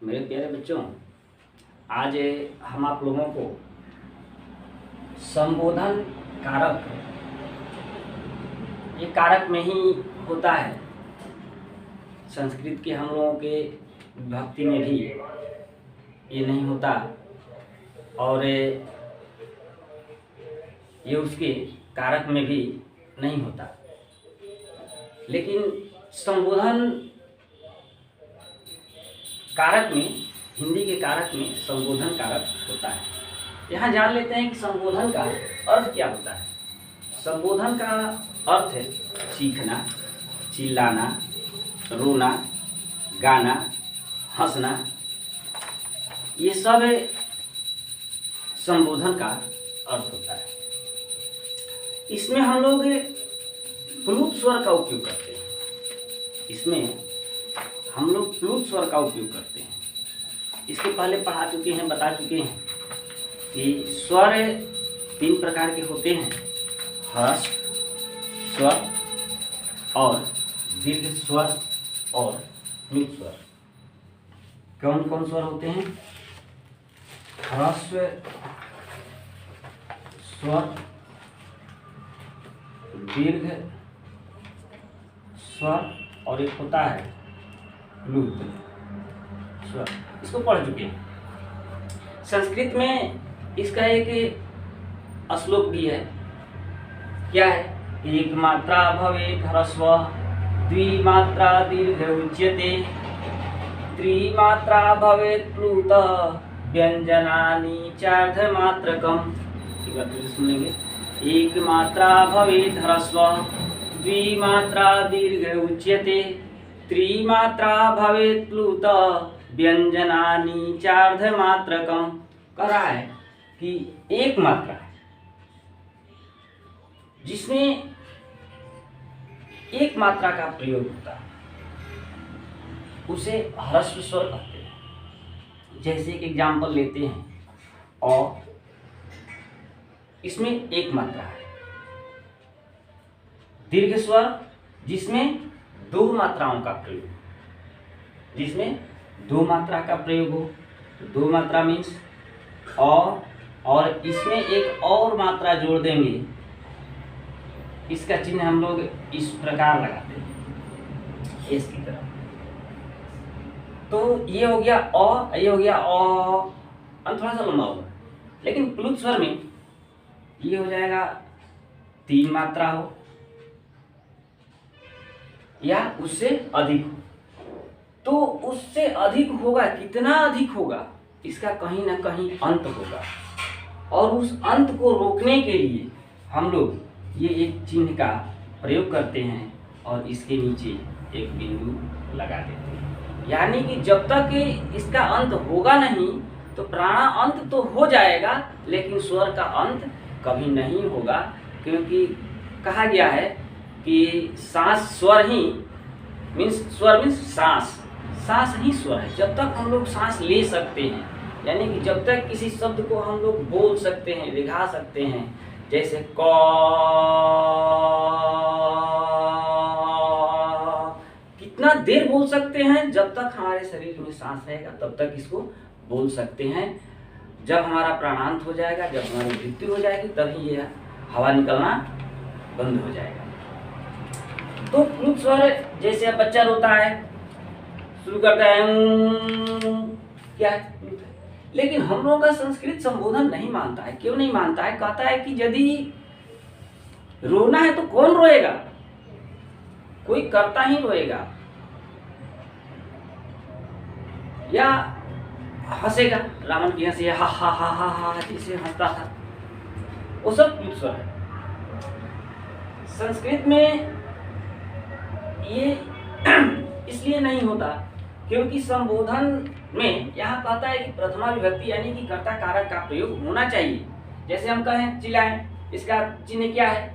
मेरे प्यारे बच्चों, आज हम आप लोगों को संबोधन कारक, ये कारक में ही होता है। संस्कृत के हम लोगों के विभक्ति में भी ये नहीं होता और ये उसके कारक में भी नहीं होता, लेकिन संबोधन कारक में, हिंदी के कारक में संबोधन कारक होता है। यहाँ जान लेते हैं कि संबोधन का अर्थ क्या होता है। संबोधन का अर्थ है सीखना, चिल्लाना, रोना, गाना, हंसना, ये सब संबोधन का अर्थ होता है। इसमें हम लोग प्लुत स्वर का उपयोग करते हैं। इसमें हम लोग प्लुत स्वर का उपयोग करते हैं। इसके पहले पढ़ा चुके हैं, बता चुके हैं कि स्वर 3 प्रकार के होते हैं, ह्रस्व स्वर और दीर्घ स्वर और प्लुत स्वर। कौन कौन स्वर होते हैं? ह्रस्व स्वर, दीर्घ स्वर और एक होता है प्लुत स्वर। इसको पढ़ चुके हैं। संस्कृत में इसका एक श्लोक भी है। क्या है? एक मात्रा भवेत् ह्रस्व, द्विमात्रा दीर्घ उच्यते, त्रिमात्रा भवेत् प्लुत, व्यंजनानि चार्धमात्रकम्। सुनेंगे। एक मात्रा भवेत् ह्रस्व, द्विमात्रा दीर्घ उच्यते, त्रिमात्रा भवेत् प्लुत, व्यंजनानि चार्धमात्रकम्। कह रहा है कि एक मात्रा है जिसमें एक मात्रा का प्रयोग होता है, उसे ह्रस्व स्वर कहते हैं। जैसे एक एग्जाम्पल लेते हैं, और इसमें एक मात्रा है। दीर्घ स्वर जिसमें 2 मात्राओं का प्रयोग, जिसमें 2 मात्रा का प्रयोग हो, 2 मात्रा मीन्स और इसमें एक और मात्रा जोड़ देंगे। इसका चिन्ह हम लोग इस प्रकार लगाते हैं, इस की तरह। तो ये हो गया अ, ये हो गया अ, थोड़ा सा लंबा होगा। लेकिन प्लुत स्वर में ये हो जाएगा 3 मात्रा हो या उससे अधिक हो। तो उससे अधिक होगा, कितना अधिक होगा, इसका कहीं ना कहीं अंत होगा, और उस अंत को रोकने के लिए हम लोग ये एक चिन्ह का प्रयोग करते हैं और इसके नीचे एक बिंदु लगा देते हैं। यानी कि जब तक इसका अंत होगा नहीं तो प्राणा अंत तो हो जाएगा, लेकिन स्वर का अंत कभी नहीं होगा, क्योंकि कहा गया है कि सांस स्वर ही स्वर मीन्स सांस ही स्वर है। जब तक हम लोग सांस ले सकते हैं, यानी कि जब तक किसी शब्द को हम लोग बोल सकते हैं, रिघा सकते हैं, जैसे क, कितना देर बोल सकते हैं, जब तक हमारे शरीर में सांस रहेगा तब तक इसको बोल सकते हैं। जब हमारा प्राणांत हो जाएगा, जब हमारी मृत्यु हो जाएगी, तभी ये हवा निकलना बंद हो जाएगा। तो प्लुत स्वर जैसे अब बच्चा रोता है, शुरू करता है क्या है, लेकिन हम लोगों का संस्कृत संबोधन नहीं मानता है। क्यों नहीं मानता है? कहता है कि यदि रोना है तो कौन रोएगा, कोई करता ही रोएगा, या हंसेगा। रावण की हंसी हा हा हा हा हा जैसे हंसता था, वो सब प्लुत स्वर है। संस्कृत में ये इसलिए नहीं होता क्योंकि संबोधन में यहाँ कहता है कि प्रथमा विभक्ति यानी कि कर्ता कारक का प्रयोग होना चाहिए। जैसे हम कहें चिल्लाएं, इसका चिन्ह क्या है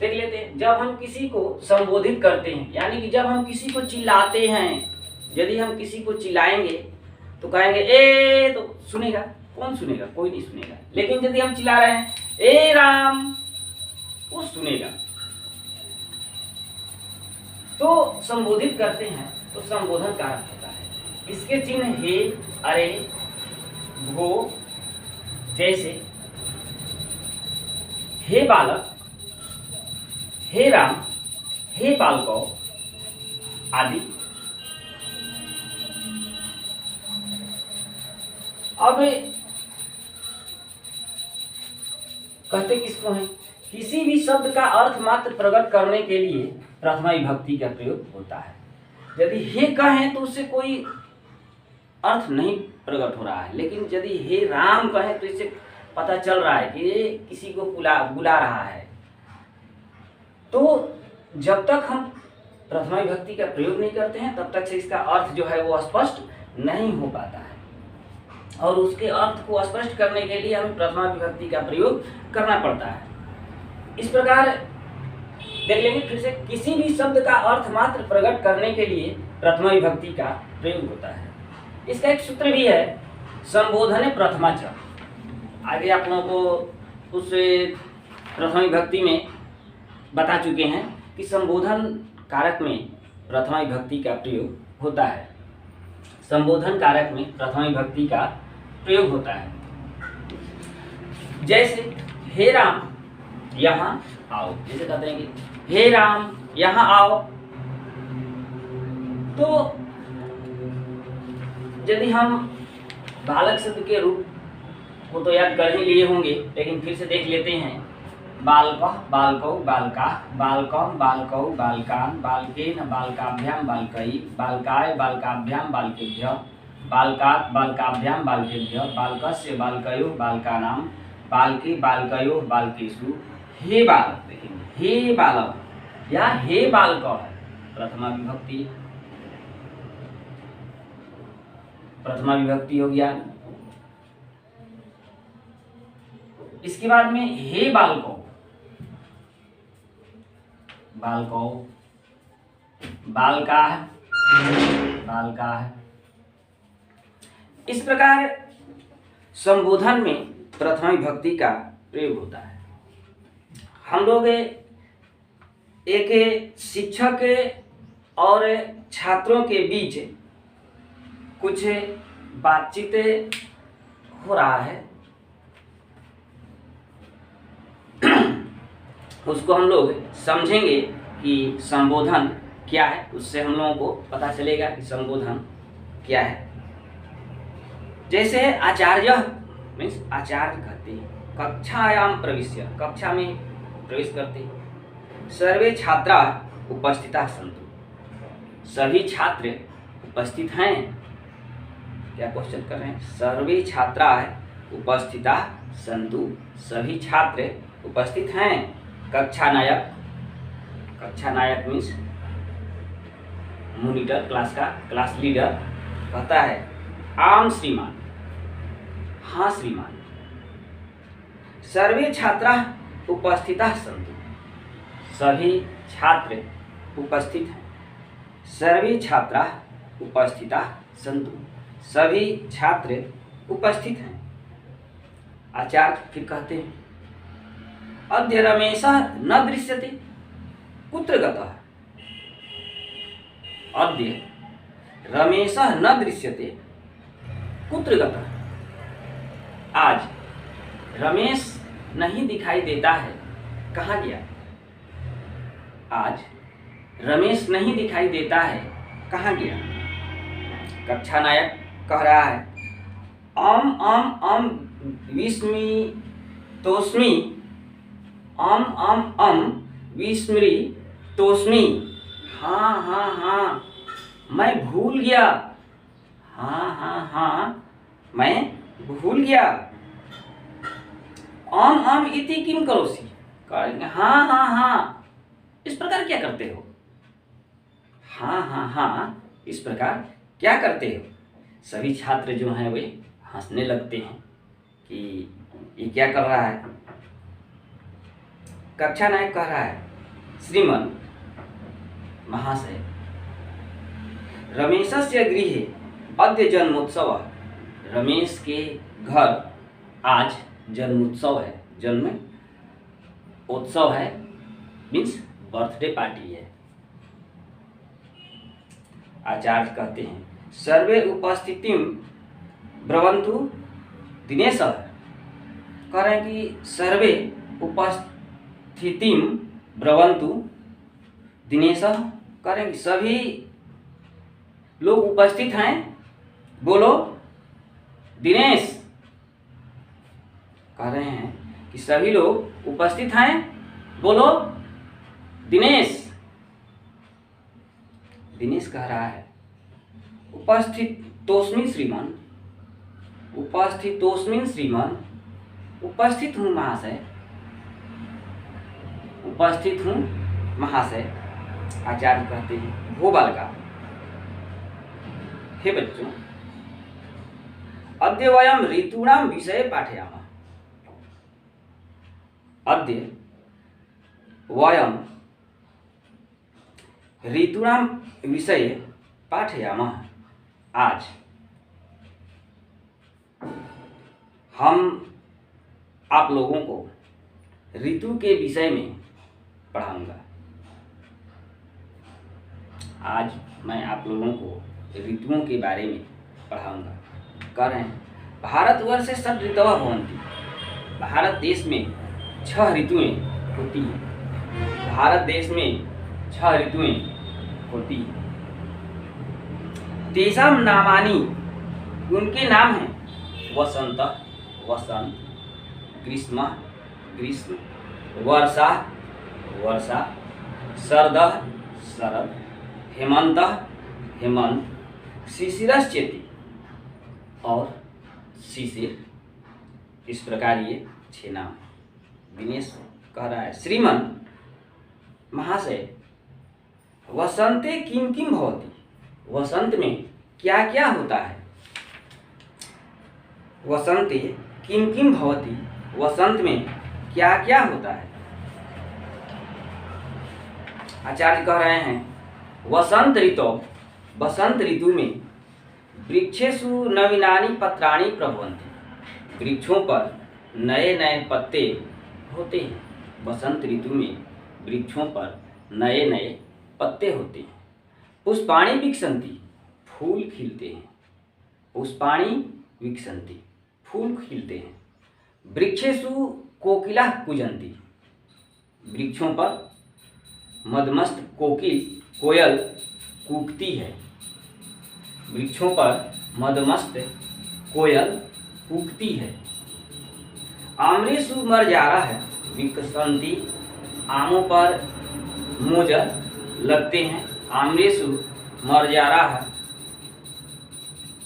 देख लेते हैं। जब हम किसी को संबोधित करते हैं, यानी कि जब हम किसी को चिल्लाते हैं, यदि हम किसी को चिल्लाएंगे तो कहेंगे ए, तो सुनेगा कौन? सुनेगा कोई नहीं सुनेगा। लेकिन यदि हम चिल्ला रहे हैं ए राम, वो सुनेगा। तो संबोधित करते हैं तो संबोधन कारक होता है। इसके चिन्ह हे, अरे, भो, जैसे हे बालक, हे राम, हे बालको आदि। अब कहते किसको हैं? किसी भी शब्द का अर्थ मात्र प्रकट करने के लिए प्रथमा विभक्ति का प्रयोग होता है। यदि हे कहें तो उससे कोई अर्थ नहीं प्रकट हो रहा है, लेकिन यदि हे राम कहें तो इससे पता चल रहा है कि ये किसी को बुला रहा है। तो जब तक हम प्रथमा विभक्ति का प्रयोग नहीं करते हैं तब तक से इसका अर्थ जो है वो स्पष्ट नहीं हो पाता है, और उसके अर्थ को स्पष्ट करने के लिए हमें प्रथमा विभक्ति का प्रयोग करना पड़ता है। इस प्रकार देख लेंगे फिर से, किसी भी शब्द का अर्थ मात्र प्रकट करने के लिए प्रथमा विभक्ति का प्रयोग होता है। इसका एक सूत्र भी है, संबोधन प्रथमा च। आगे आप लोगों को उस प्रथमा विभक्ति में बता चुके हैं कि संबोधन कारक में प्रथमा विभक्ति का प्रयोग होता है। संबोधन कारक में प्रथमा विभक्ति का प्रयोग होता है। जैसे हे राम यहाँ आओ, जैसे कहते हैं कि हे राम यहाँ आओ। तो यदि हम बालक शब्द के रूप को तो याद कर ही लिए होंगे, लेकिन फिर से देख लेते हैं। बालकः, बालकौ, बालकाः, बालकं, बालकौ, बालकान्, बालकेन, बालकाभ्यां, बालकै, बालकाय, बालकाभ्यां, बालकेभ्यः, बालकात्, बालकाभ्यां, बालकेभ्यः, बालकस्य, बालकयोः, बालकानां, बालके, बालकयोः, बालकेषु। हे बालक, देखेंगे हे बालक या हे बालक है प्रथमा विभक्ति। प्रथमा विभक्ति हो गया। इसके बाद में हे बालको, बालको, बालकाः, बालकाः। इस प्रकार संबोधन में प्रथमा विभक्ति का प्रयोग होता है। हम लोग एक शिक्षक और छात्रों के बीच कुछ बातचीत हो रहा है, उसको हम लोग समझेंगे कि संबोधन क्या है। उससे हम लोगों को पता चलेगा कि संबोधन क्या है। जैसे आचार्य मीन्स आचार्य कहते हैं, कक्षायाम प्रविश्य, कक्षा में प्रवेश करते हैं। सर्वे छात्रा उपस्थिता सन्तु, सभी छात्र उपस्थित हैं। क्या क्वेश्चन कर रहे हैं? सर्वे छात्रा उपस्थिता सन्तु, सभी छात्र उपस्थित हैं। कक्षा नायक, कक्षा नायक मीन्स मॉनिटर, क्लास का क्लास लीडर कहता है आम श्रीमान, हाँ श्रीमान। सर्वे छात्रा उपस्थिता सन्तु, सभी छात्र उपस्थित हैं। सर्वे छात्रा उपस्थिता सन्तु, सभी छात्र उपस्थित हैं। आचार्य फिर कहते हैं अद्य रमेशः न दृश्यते, कुत्र गतः? अद्य रमेशः न दृश्यते, कुत्र गतः? आज रमेश नहीं दिखाई देता है, कहाँ गया? आज रमेश नहीं दिखाई देता है, कहाँ गया? कक्षा नायक कह रहा है अम विस्मी तोस्मी, अम विस्मृ तोस्मी। हाँ मैं भूल गया, हाँ मैं भूल गया। अम इति किम करोसि, कहेंगे हाँ इस प्रकार क्या करते हो? हाँ इस प्रकार क्या करते हो? सभी छात्र जो हैं वे हंसने लगते हैं कि ये क्या कर रहा है। कक्षा नायक कह रहा है श्रीमन महाशय, रमेशस्य गृहे अद्य जन्मोत्सव, रमेश के घर आज जन्मोत्सव है। जन्म उत्सव है मीन्स बर्थडे पार्टी है। आचार्य कहते हैं सर्वे उपस्थितिम ब्रवन्तु दिनेश। कह रहे हैं कि सर्वे उपस्थितिम ब्रवन्तु दिनेश। कह रहे हैं कि सभी लोग उपस्थित हैं, बोलो दिनेश। कह रहे हैं कि सभी लोग उपस्थित हैं, बोलो दिनेश। दिनेश कह रहा है उपस्थितोस्मिन् श्रीमान, उपस्थितोस्मिन् श्रीमान। उपस्थित हूँ महाशय, उपस्थित हूँ महाशय। आचार्य कहते हैं भो बालका, हे बच्चों, अद्य वयम ऋतूणाम विषये पाठयामः। अद्य वयम ऋतूणाम विषये पाठयामः। आज हम आप लोगों को ऋतु के विषय में पढ़ाऊंगा। आज मैं आप लोगों को ऋतुओं के बारे में पढ़ाऊंगा। कह रहे हैं भारतवर्षे षड् ऋतवः भवन्ति। भारत देश में 6 ऋतुएं होती हैं। भारत देश में 6 ऋतुएं होती हैं। तेषां नामानि, उनके नाम हैं वसंत, वसंत, ग्रीष्म, ग्रीष्म, वर्षा, वर्षा, शरद, शरद, हेमंत, हेमंत, शिशिरश्चेति और शिशिर। इस प्रकार ये 6 नाम हैं। दिनेश कह रहा है श्रीमन महाशय, वसंते किम किम भवति। वसंत में क्या क्या होता है। वसंते किम किम भवति, वसंत में क्या क्या होता है। आचार्य कह रहे हैं वसंत ऋतु, वसंत ऋतु में वृक्षेषु नवीनानि पत्राणि प्रभवन्ति। वृक्षों पर नए नए पत्ते होते हैं। वसंत ऋतु में वृक्षों पर नए नए पत्ते होते हैं। पुष्पाणि विकसन्ति, फूल खिलते हैं। पुष्पाणि विकसन्ति, फूल खिलते हैं। वृक्षेषु कोकिला कूजन्ति। वृक्षों पर मदमस्त कोयल कूकती है। वृक्षों पर मदमस्त कोयल कूकती है। आम्रेषु मरजारः विकसन्ति। आमों पर मोजर लगते हैं। आम्रेषु मरजारः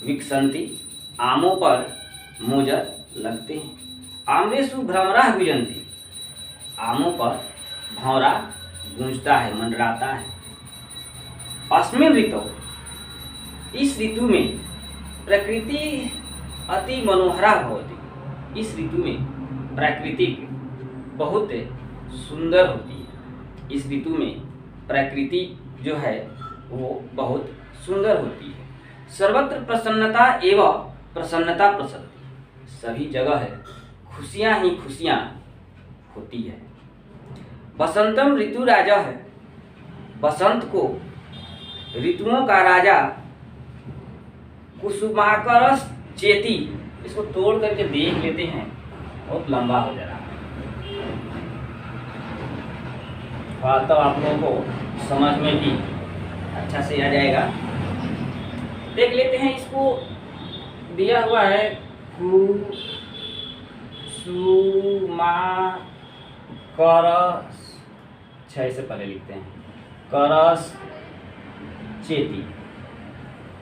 विकसन्ति। आमों पर मोजर लगते हैं। आम्रेषु भ्रमरः गूंजन्ति। आमों पर भंवरा गूंजता है, मंडराता है। अस्मिन् ऋतौ, इस ऋतु में प्रकृति अति मनोहरा भवति। इस ऋतु में प्रकृति बहुत सुंदर होती है। इस ऋतु में प्रकृति जो है वो बहुत सुंदर होती है। सर्वत्र प्रसन्नता एवं प्रसन्नता प्रसरति। सभी जगह है खुशियाँ ही खुशियाँ होती है। बसंतम ऋतु राजा है। बसंत को ऋतुओं का राजा कुसुमाकरस चेती। इसको तोड़ करके देख लेते हैं, बहुत लंबा हो जा रहा है। तो आप लोगों को समझ में भी अच्छा से आ जाएगा। देख लेते हैं। इसको दिया हुआ है कुसुमाकरस। 6 से पहले लिखते हैं करस चेती।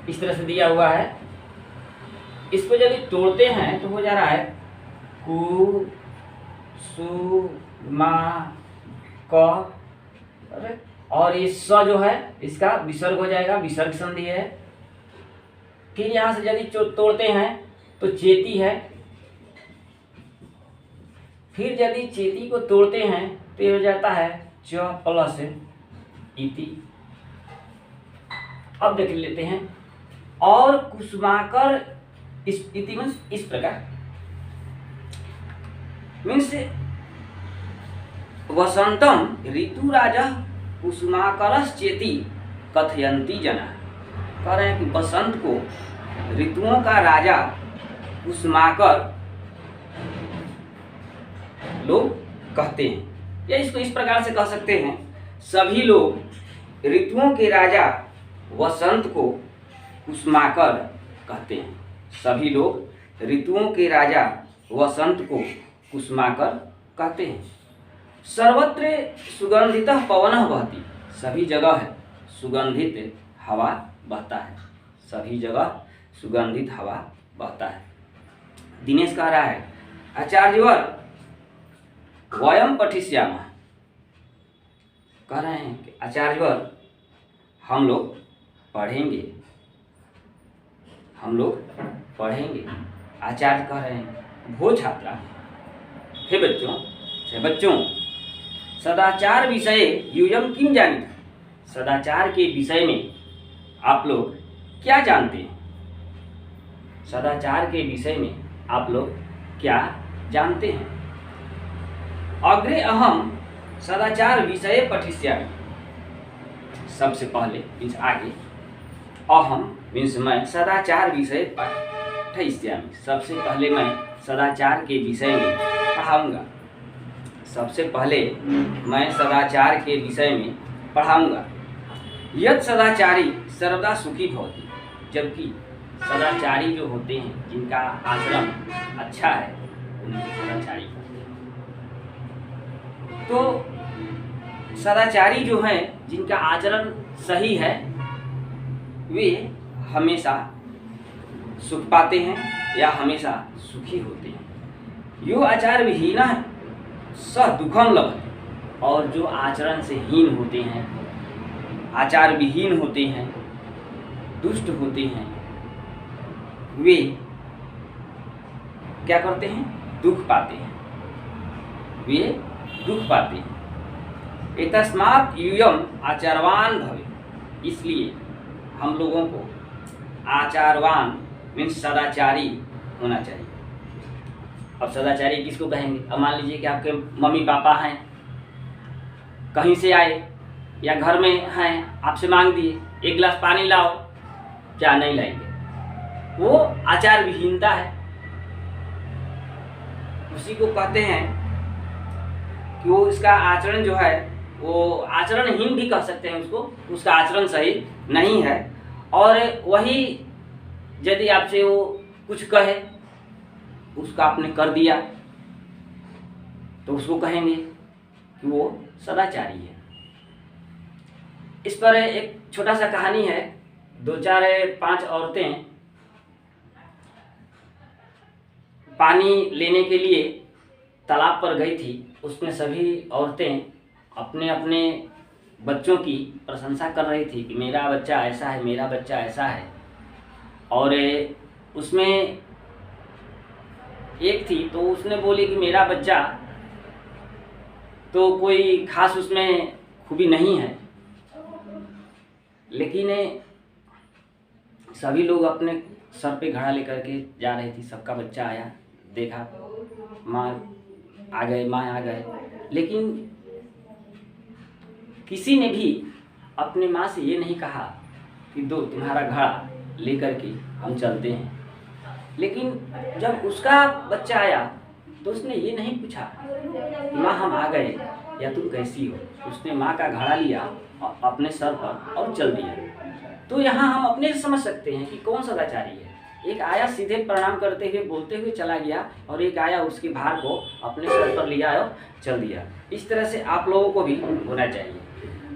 इस तरह से दिया हुआ है। इसको यदि तोड़ते हैं तो हो जा रहा है कुसुमाकर, और ये स जो है इसका विसर्ग हो जाएगा, विसर्ग संधि है। फिर यहाँ से यदि तोड़ते हैं तो चेती है। फिर यदि चेती को तोड़ते हैं तो ये हो जाता है च प्लस इति। अब देख लेते हैं। और कुसुमाकर इस इति मीन्स इस प्रकार, मीन्स वसंतम ऋतु राजा कुसुमाकरस चेती कथयंती जना। कह रहे हैं कि बसंत को ऋतुओं का राजा उस्माकर लोग कहते हैं, या इसको इस प्रकार से कह सकते हैं, सभी लोग ऋतुओं के राजा वसंत को उस्माकर कहते हैं। सभी लोग ऋतुओं के राजा वसंत को उस्माकर कहते हैं। सर्वत्र सुगंधितः पवनः बहति, सभी जगह सुगंधित हवा बहता है, सभी जगह सुगंधित हवा बहता है। दिनेश कह रहा है आचार्यवर वयम पठिष्यामः, कह रहे हैं कि आचार्यवर हम लोग पढ़ेंगे, हम लोग पढ़ेंगे। आचार्य कह रहे हैं भो छात्रा, हे बच्चों सदाचार विषय यूयम किम जानित, सदाचार के विषय में आप लोग क्या जानते हैं, सदाचार के विषय में आप लोग क्या जानते हैं। अग्रे अहम सदाचार विषय पठिष्यामि, सबसे पहले मीन्स आगे, अहम मीन्स मैं सदाचार विषय पठिष्यामि, सबसे पहले मैं सदाचार के विषय में पढ़ाऊँगा, सबसे पहले मैं सदाचार के विषय में पढ़ाऊँगा। यत् सदाचारी सर्वदा सुखी भवति, जबकि सदाचारी जो होते हैं जिनका आचरण अच्छा है उन्हें सदाचारी कहते हैं। तो सदाचारी जो हैं जिनका आचरण सही है वे हमेशा सुख पाते हैं या हमेशा सुखी होते हैं। यो आचार विहीना स दुखम लभते, और जो आचरण से हीन होते हैं, आचार विहीन होते हैं, दुष्ट होते हैं, वे क्या करते हैं, दुख पाते हैं, वे दुख पाते हैं। एतस्मात् यूयम आचारवान भवे, इसलिए हम लोगों को आचारवान मीन्स सदाचारी होना चाहिए। अब सदाचारी किसको कहेंगे? अब मान लीजिए कि आपके मम्मी पापा हैं, कहीं से आए या घर में हैं, आपसे मांग दिए एक गिलास पानी लाओ, क्या नहीं लाएंगे, वो आचार विहीनता है। उसी को कहते हैं कि वो इसका आचरण जो है वो आचरणहीन भी कह सकते हैं उसको, उसका आचरण सही नहीं है। और वही यदि आपसे वो कुछ कहे, उसका आपने कर दिया, तो उसको कहेंगे कि वो सदाचारी है। इस पर एक छोटा सा कहानी है। 2-4-5 औरतें पानी लेने के लिए तालाब पर गई थी। उसमें सभी औरतें अपने अपने बच्चों की प्रशंसा कर रही थी कि मेरा बच्चा ऐसा है, मेरा बच्चा ऐसा है। और उसमें एक थी तो उसने बोली कि मेरा बच्चा तो कोई खास उसमें खूबी नहीं है, लेकिन सभी लोग अपने सर पे घड़ा लेकर के जा रही थी। सबका बच्चा आया, देखा, माँ आ गए, लेकिन किसी ने भी अपने माँ से ये नहीं कहा कि दो तुम्हारा घड़ा लेकर के हम चलते हैं। लेकिन जब उसका बच्चा आया तो उसने ये नहीं पूछा कि माँ हम आ गए या तुम कैसी हो। उसने माँ का घड़ा लिया और अपने सर पर और चल दिया। तो यहाँ हम अपने से समझ सकते हैं कि कौन सदाचारी है। एक आया सीधे प्रणाम करते हुए बोलते हुए चला गया, और एक आया उसके भार को अपने सर पर लिया और चल दिया। इस तरह से आप लोगों को भी होना चाहिए।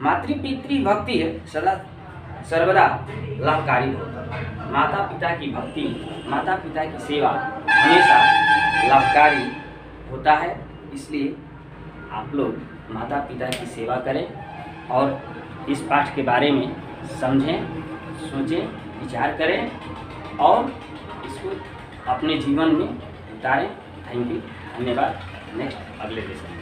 मातृ पितृ भक्ति है सदा सर्वदा लाभकारी हो। माता पिता की भक्ति, माता पिता की सेवा हमेशा लाभकारी होता है। इसलिए आप लोग माता पिता की सेवा करें और इस पाठ के बारे में समझें, सोचें, विचार करें और इसको अपने जीवन में उतारें। थैंक यू, धन्यवाद। नेक्स्ट अगले लेसन।